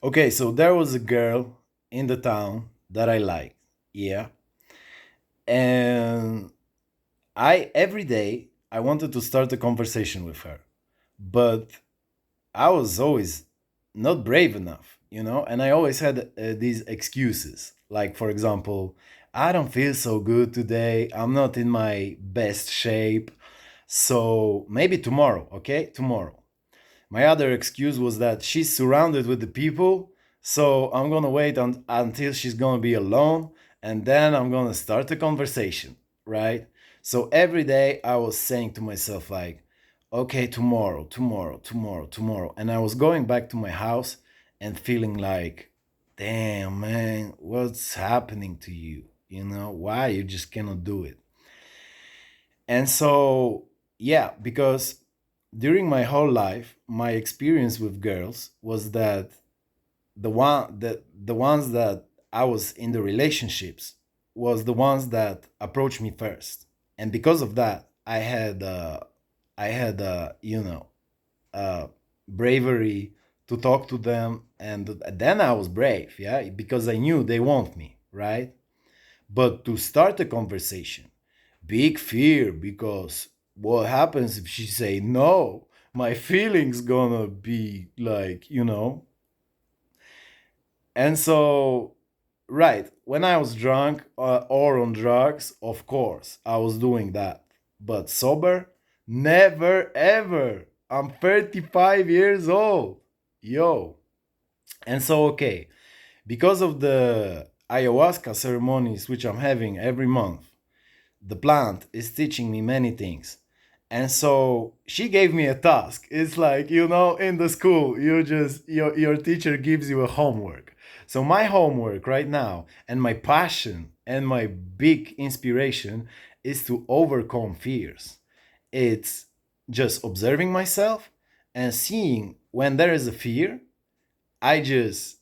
Okay, so there was a girl in the town that I liked. Yeah. And I every day I wanted to start a conversation with her. But I was always not brave enough, and I always had these excuses. Like, for example, I don't feel so good today. I'm not in my best shape. So maybe tomorrow, okay? Tomorrow. My other excuse was that she's surrounded with the people. So I'm going to wait until she's going to be alone. And then I'm going to start a conversation, right? So every day I was saying to myself, like, okay, tomorrow, tomorrow, tomorrow, tomorrow. And I was going back to my house and feeling like, damn, man, what's happening to you? Why you just cannot do it? And so, yeah, because during my whole life, my experience with girls was that the ones that I was in the relationships was the ones that approached me first. And because of that, I had bravery to talk to them, and then I was brave, yeah, because I knew they want me, right? But to start a conversation, big fear, because what happens if she say no? My feelings gonna be like, and so, right, when I was drunk or on drugs, of course I was doing that, but sober, never ever. I'm 35 years old, yo. And so, okay, because of the ayahuasca ceremonies which I'm having every month, the plant is teaching me many things. And so she gave me a task. It's like, in the school, your teacher gives you a homework. So my homework right now, and my passion and my big inspiration, is to overcome fears. It's just observing myself and seeing when there is a fear, I just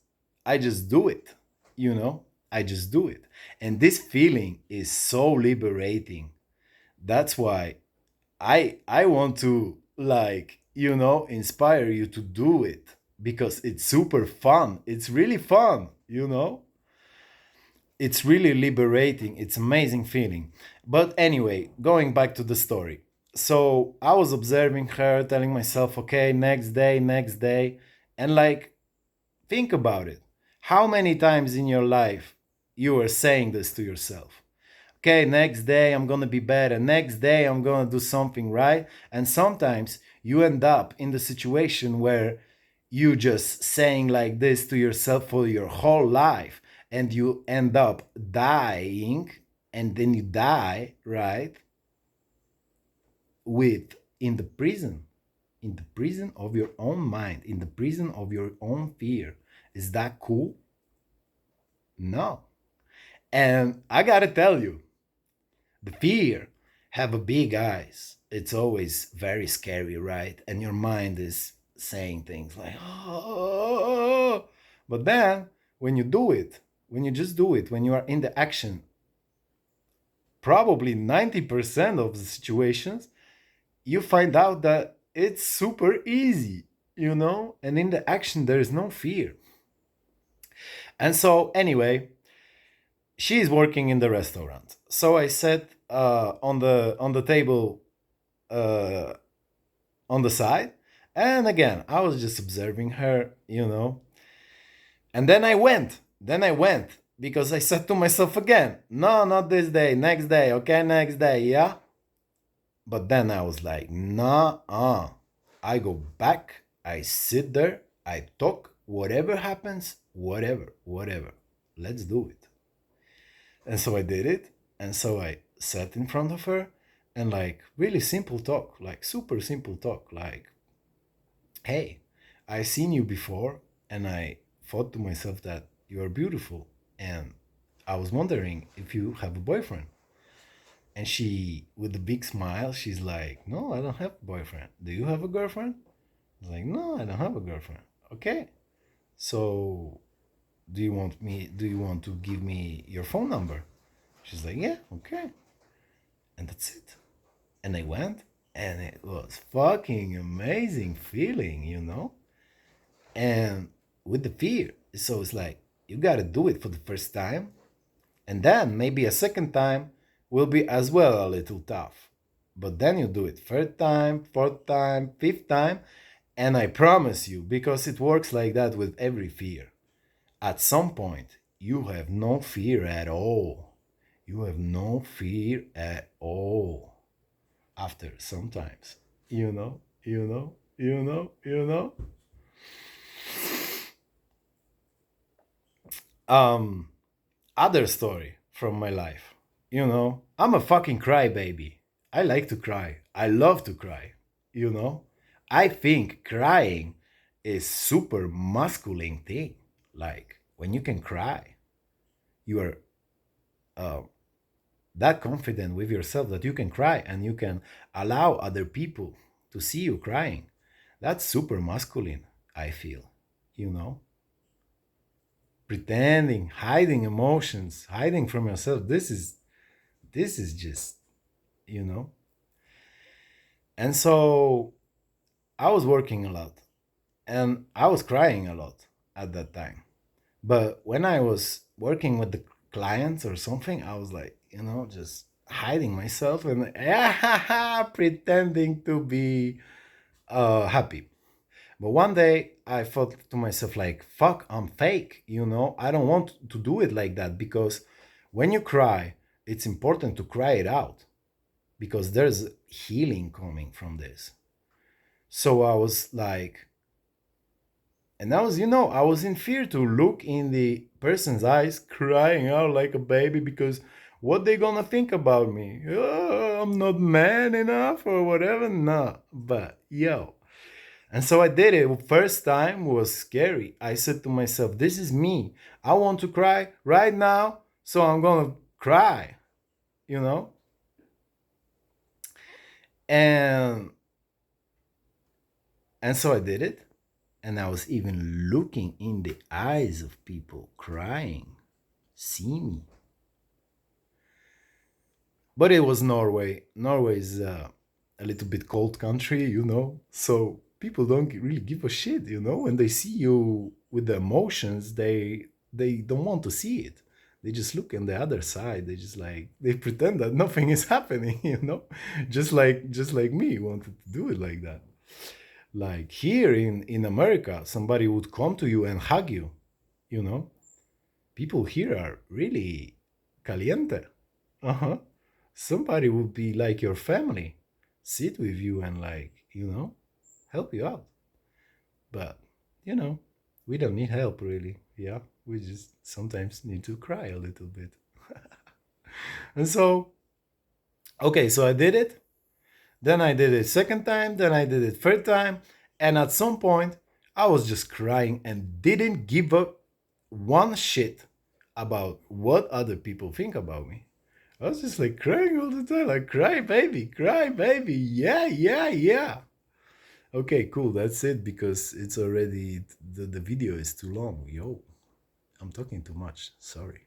I just do it, you know? I just do it. And this feeling is so liberating. That's why I want to, like, inspire you to do it, because it's super fun. It's really fun. It's really liberating. It's amazing feeling. But anyway, going back to the story. So I was observing her, telling myself, okay, next day, and like, think about it. How many times in your life you are saying this to yourself? Okay, next day I'm gonna be better. Next day I'm gonna do something right. And sometimes you end up in the situation where you just saying like this to yourself for your whole life, and you end up dying, and then you die, right? With in the prison of your own mind, in the prison of your own fear. Is that cool? No. And I gotta tell you, the fear have a big eyes. It's always very scary, right? And your mind is saying things like, oh. But then when you do it, when you just do it, when you are in the action, probably 90% of the situations, you find out that it's super easy. And in the action, there is no fear. And so, anyway, she is working in the restaurant. So I sat on the table, uh, on the side, and again I was just observing her. And then I went. Because I said to myself again, no, not this day, next day, okay, next day, yeah. But then I was like, nah, I go back, I sit there, I talk, whatever happens, whatever. Let's do it. And so I did it. And so I sat in front of her, and like, really simple talk, like super simple talk, like, hey, I seen you before, and I thought to myself that you are beautiful. And I was wondering if you have a boyfriend. And she, with a big smile, she's like, no, I don't have a boyfriend. Do you have a girlfriend? I was like, no, I don't have a girlfriend. Okay. So do you want to give me your phone number? She's like, yeah, okay. And that's it. And I went, and it was fucking amazing feeling. And with the fear. So it's like you gotta do it for the first time, and then maybe a second time will be as well a little tough. But then you do it third time, fourth time, fifth time, and I promise you, because it works like that with every fear, at some point you have no fear at all. You have no fear at all after sometimes. You know, you know, you know, you know. Um, Other story from my life. You know, I'm a fucking crybaby. I like to cry. I love to cry. You know, I think crying is super masculine thing. Like when you can cry, you are uh, that confident with yourself that you can cry and you can allow other people to see you crying. That's super masculine, I feel. You know, pretending, hiding emotions, hiding from yourself. This is just, you know. And so I was working a lot and I was crying a lot at that time. But when I was working with the clients or something, I was like, you know, just hiding myself and pretending to be happy. But one day I thought to myself, like, fuck, I'm fake, you know, I don't want to do it like that, because when you cry, it's important to cry it out because there's healing coming from this. So I was like, and I was, you know, I was in fear to look in the person's eyes, crying out like a baby, because what they gonna think about me? Oh, I'm not man enough or whatever. No, but yo. And so I did it. First time was scary. I said to myself, this is me. I want to cry right now, so I'm gonna cry, you know? And and so I did it. And I was even looking in the eyes of people crying, see me. But it was Norway. Norway is a little bit cold country, you know, so people don't really give a shit, you know. When they see you with the emotions, they don't want to see it. They just look on the other side. They just like they pretend that nothing is happening, you know, just like me wanted to do it like that. Like here in America, somebody would come to you and hug you, you know. People here are really caliente. Uh-huh. Somebody would be like your family, sit with you and, like, you know, help you out. But, you know, we don't need help really. Yeah. We just sometimes need to cry a little bit. And so, okay, so I did it. Then I did it second time. Then I did it third time. And at some point, I was just crying and didn't give up one shit about what other people think about me. I was just like crying all the time, like cry baby, yeah, yeah, yeah. Okay, cool, that's it, because it's already the video is too long. Yo, I'm talking too much. Sorry.